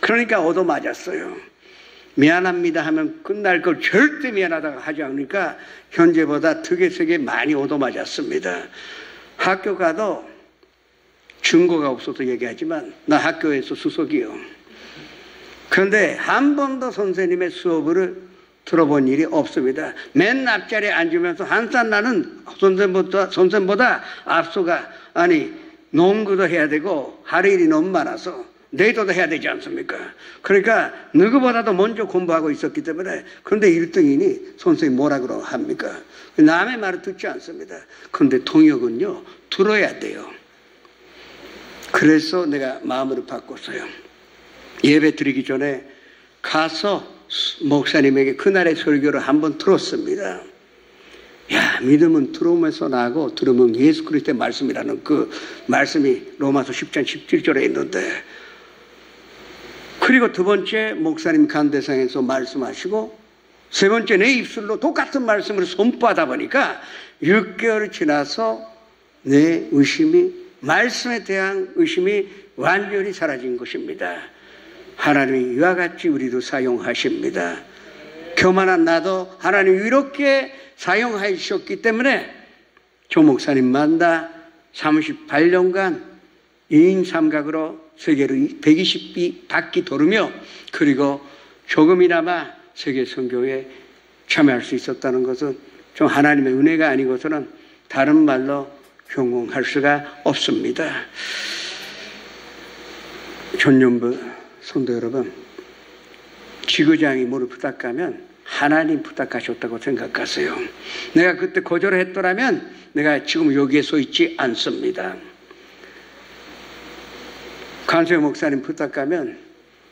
그러니까 얻어맞았어요. 미안합니다 하면 끝날 걸 절대 미안하다고 하지 않으니까 현재보다 득에 세게 많이 얻어맞았습니다. 학교 가도 증거가 없어서 얘기하지만 나 학교에서 수석이요. 그런데 한 번도 선생님의 수업을 들어본 일이 없습니다. 맨 앞자리에 앉으면서 한산 나는 선생보다 앞서가, 농구도 해야 되고 할 일이 너무 많아서 내일도 해야 되지 않습니까? 그러니까 누구보다도 먼저 공부하고 있었기 때문에, 그런데 1등이니 선생님 뭐라 그러 합니까? 남의 말을 듣지 않습니다. 그런데 통역은요, 들어야 돼요. 그래서 내가 마음을 바꿨어요. 예배 드리기 전에 가서 목사님에게 그날의 설교를 한번 들었습니다. 믿음은 들으면서 나고 들으면 예수 그리스도의 말씀이라는 그 말씀이 로마서 10장 17절에 있는데, 그리고 두 번째 목사님 간대상에서 말씀하시고 세 번째 내 입술로 똑같은 말씀을 선포하다 보니까 6개월이 지나서 내 의심이, 말씀에 대한 의심이 완전히 사라진 것입니다. 하나님이 이와 같이 우리도 사용하십니다. 교만한 나도 하나님이 이렇게 사용하셨기 때문에 조 목사님 만나 38년간 2인 3각으로 세계로 120바퀴 돌으며, 그리고 조금이나마 세계 선교에 참여할 수 있었다는 것은 좀 하나님의 은혜가 아니고서는 다른 말로 형용할 수가 없습니다. 전년부 성도 여러분, 지구장이 뭐를 부탁하면 하나님 부탁하셨다고 생각하세요. 내가 그때 거절했더라면 내가 지금 여기에 서 있지 않습니다. 간수의 목사님 부탁하면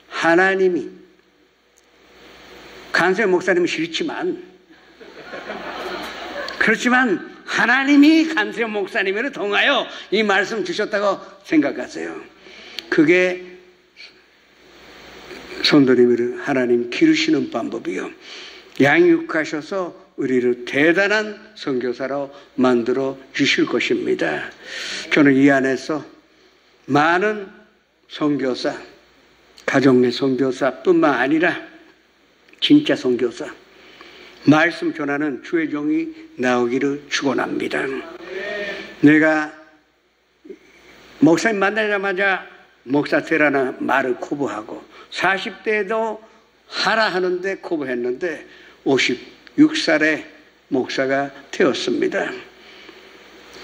하나님이, 간수의 목사님은 싫지만, 그렇지만 하나님이 간수의 목사님을 통하여 이 말씀 주셨다고 생각하세요. 그게 성도님을 하나님 기르시는 방법이요, 양육하셔서 우리를 대단한 선교사로 만들어 주실 것입니다. 저는 이 안에서 많은 선교사, 가정 내 선교사뿐만 아니라 진짜 선교사, 말씀 전하는 주의 종이 나오기를 축원합니다. 내가 목사님 만나자마자 목사 되라는 말을 코부하고 40대에도 하라 하는데 코부했는데 56살에 목사가 되었습니다.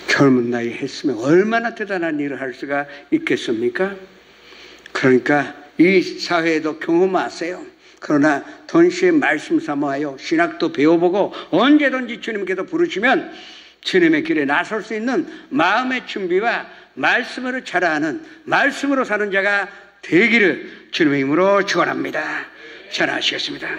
젊은 나이에 했으면 얼마나 대단한 일을 할 수가 있겠습니까? 그러니까 이 사회에도 경험하세요. 그러나 동시에 말씀 삼아요, 신학도 배워보고 언제든지 주님께서 부르시면 주님의 길에 나설 수 있는 마음의 준비와 말씀으로 자라는, 말씀으로 사는 자가 되기를 주님의 이름으로 축원합니다. 전하시겠습니다.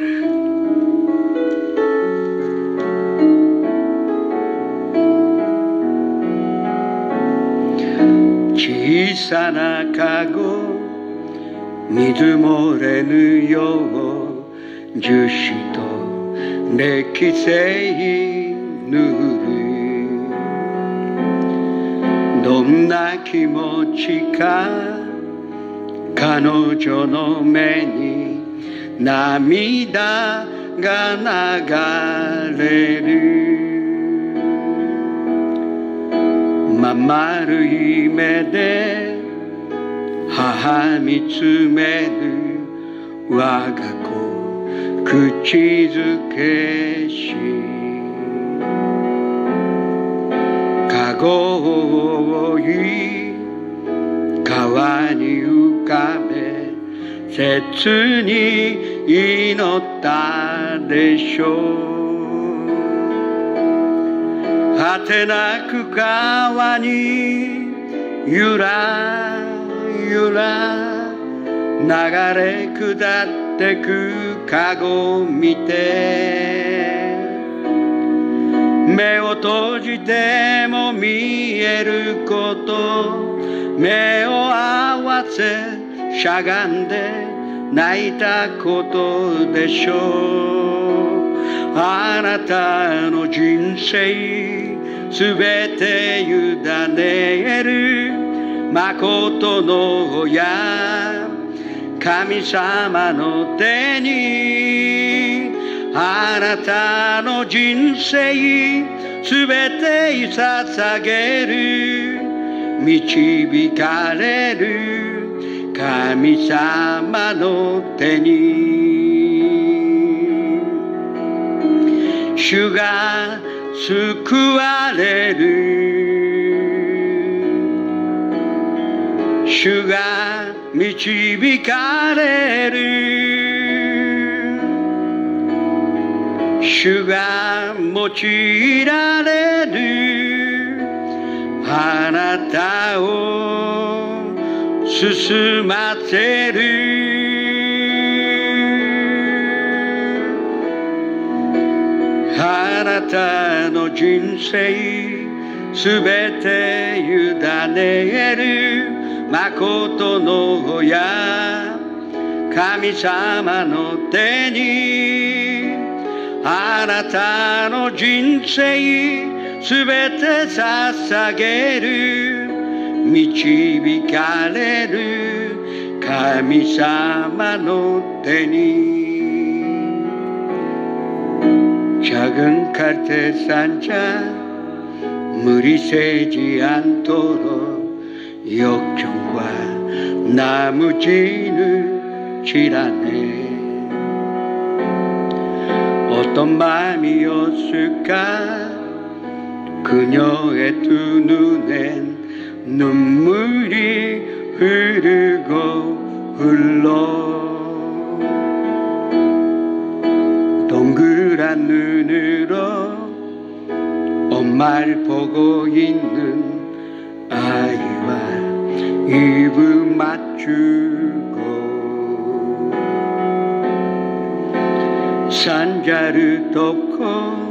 지사나가고 믿음 오래 누여 주시도 내 기세이 누르 너무 な気持ちか彼女の目に涙が流れるままるい目で母見つめる我が子口づけしかごを追い川に浮かべ切に祈ったでしょう果てなく川にゆらゆら流れ下ってくかごを見て目を閉じても見えること目を合わせしゃがんで泣いたことでしょうあなたの人生すべて委ねる誠の親神様の手にあなたの人生すべて捧げる導かれる神様の手に主が救われる主が導かれる主が用いられるあなたを進ませるあなたの人生すべて委ねる誠の親神様の手にあなたの人生すべて捧げる導かれる神様の手に작은 칼퇴 산자 물이 새지 않도록 역경과 나무진을 칠하네 어떤 마음이었을까 그녀의 두 눈엔 눈물이 흐르고 흘러 동그란 눈으로 엄마를 보고 있는 아이와 입을 맞추고 산자를 덮고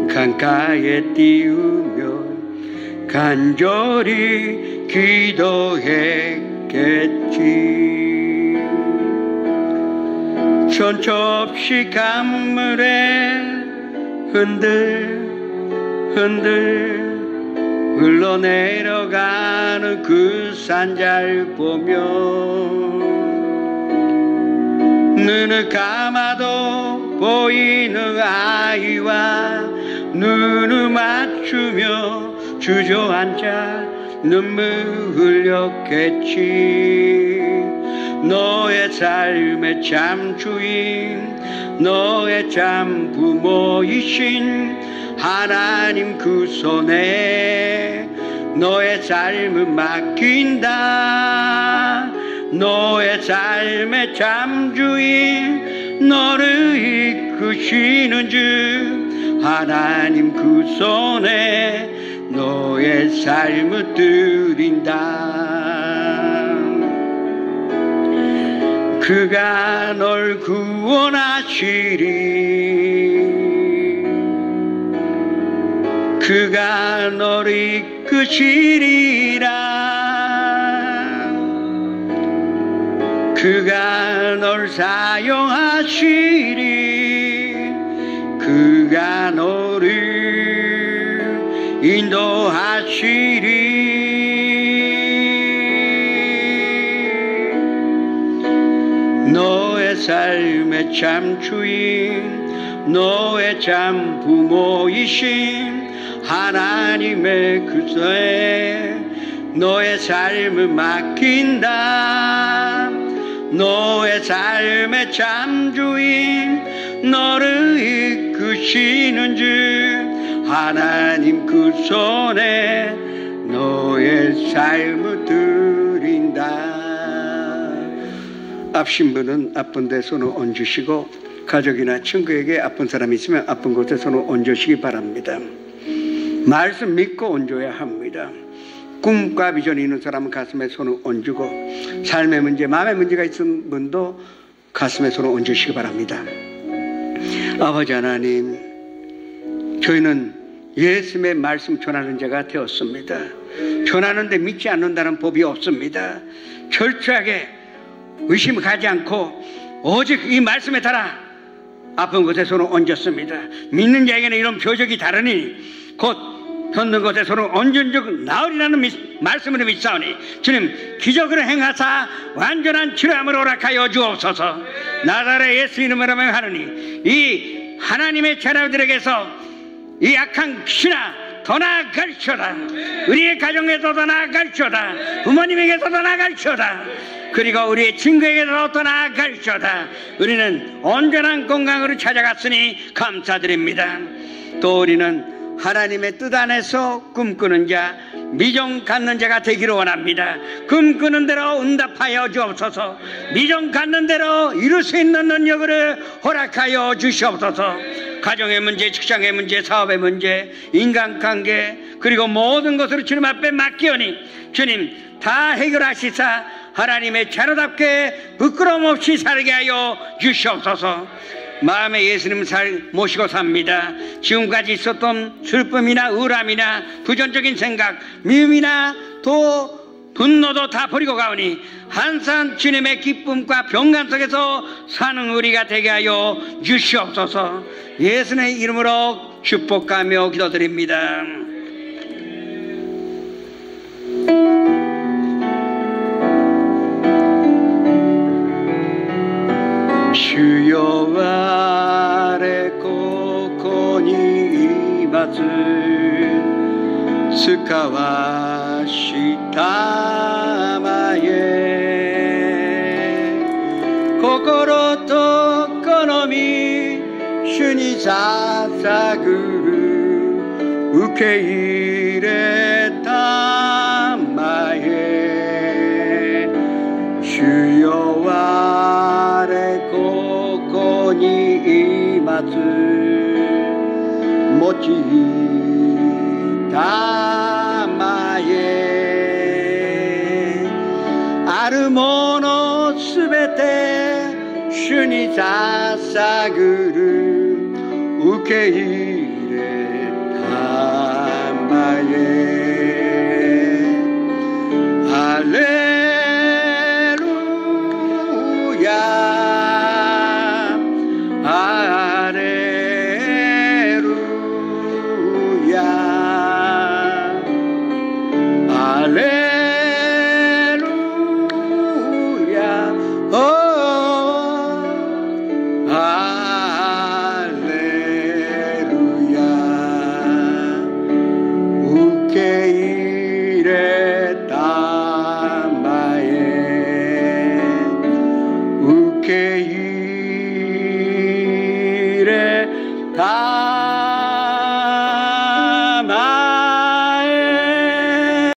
강가에 띄우며 간절히 기도했겠지 천처 없이 강물에 흔들 흘러내려가는 그 산자를 보며 눈을 감아도 보이는 아이와 눈을 맞추며 주저앉아 눈물 흘렸겠지 너의 삶의 참 주인 너의 참 부모이신 하나님 그 손에 너의 삶을 맡긴다 너의 삶의 참 주인 너를 이끄시는 주 하나님 그 손에 너의 삶을 드린다 그가 널 구원하시리 그가 널 이끄시리라 그가 널 사용하시리 그가 너를 인도하시리 너의 삶의 참 주인, 너의 참 부모이신 하나님의 그서에 너의 삶을 맡긴다. 너의 삶의 참 주인, 너를 이끄시는 주 하나님 그 손에 너의 삶을 드린다. 아프신 분은 아픈 데 손을 얹으시고, 가족이나 친구에게 아픈 사람이 있으면 아픈 곳에 손을 얹으시기 바랍니다. 말씀 믿고 얹어야 합니다. 꿈과 비전이 있는 사람은 가슴에 손을 얹고, 삶의 문제, 마음의 문제가 있는 분도 가슴에 손을 얹으시기 바랍니다. 아버지 하나님, 저희는 예수님의 말씀 전하는 자가 되었습니다. 전하는데 믿지 않는다는 법이 없습니다. 철저하게 의심 가지 않고 오직 이 말씀에 따라 아픈 곳에 손을 얹었습니다. 믿는 자에게는 이런 표적이 다르니 곧 걷는 곳에 손을 얹은 즉 나으리라는 말씀으로 믿사오니 주님 기적을 행하사 완전한 치료함을 허락하여 주옵소서. 나사렛 예수 이름으로 명하노니 이 하나님의 자녀들에게서 이 약한 귀신아 더 나아갈지어다. 우리의 가정에서 더 나아갈지어다. 부모님에게서 더 나아갈지어다. 그리고 우리의 친구에게서 더 나아갈지어다. 우리는 온전한 건강으로 찾아갔으니 감사드립니다. 또 우리는 하나님의 뜻 안에서 꿈꾸는 자, 미정 갖는 자가 되기를 원합니다. 꿈꾸는 대로 응답하여 주옵소서. 미정 갖는 대로 이룰 수 있는 능력을 허락하여 주시옵소서. 가정의 문제, 직장의 문제, 사업의 문제, 인간관계, 그리고 모든 것을 주님 앞에 맡기오니 주님 다 해결하시사 하나님의 자녀답게 부끄러움 없이 살게 하여 주시옵소서. 마음에 예수님 모시고 삽니다. 지금까지 있었던 슬픔이나 우울함이나 부정적인 생각, 미움이나 또 분노도 다 버리고 가오니 항상 주님의 기쁨과 평강 속에서 사는 우리가 되게 하여 주시옵소서. 예수의 이름으로 축복하며 기도드립니다. 주여 아래 고코니 이마스 스카와 시타마에 코코로と好み主に捧ぐ受け入れたまえ主よ我ここにいます用いたまえあるものすべて主に捧ぐる受け入れたまえハレルヤハレルヤハレルヤ受け入れた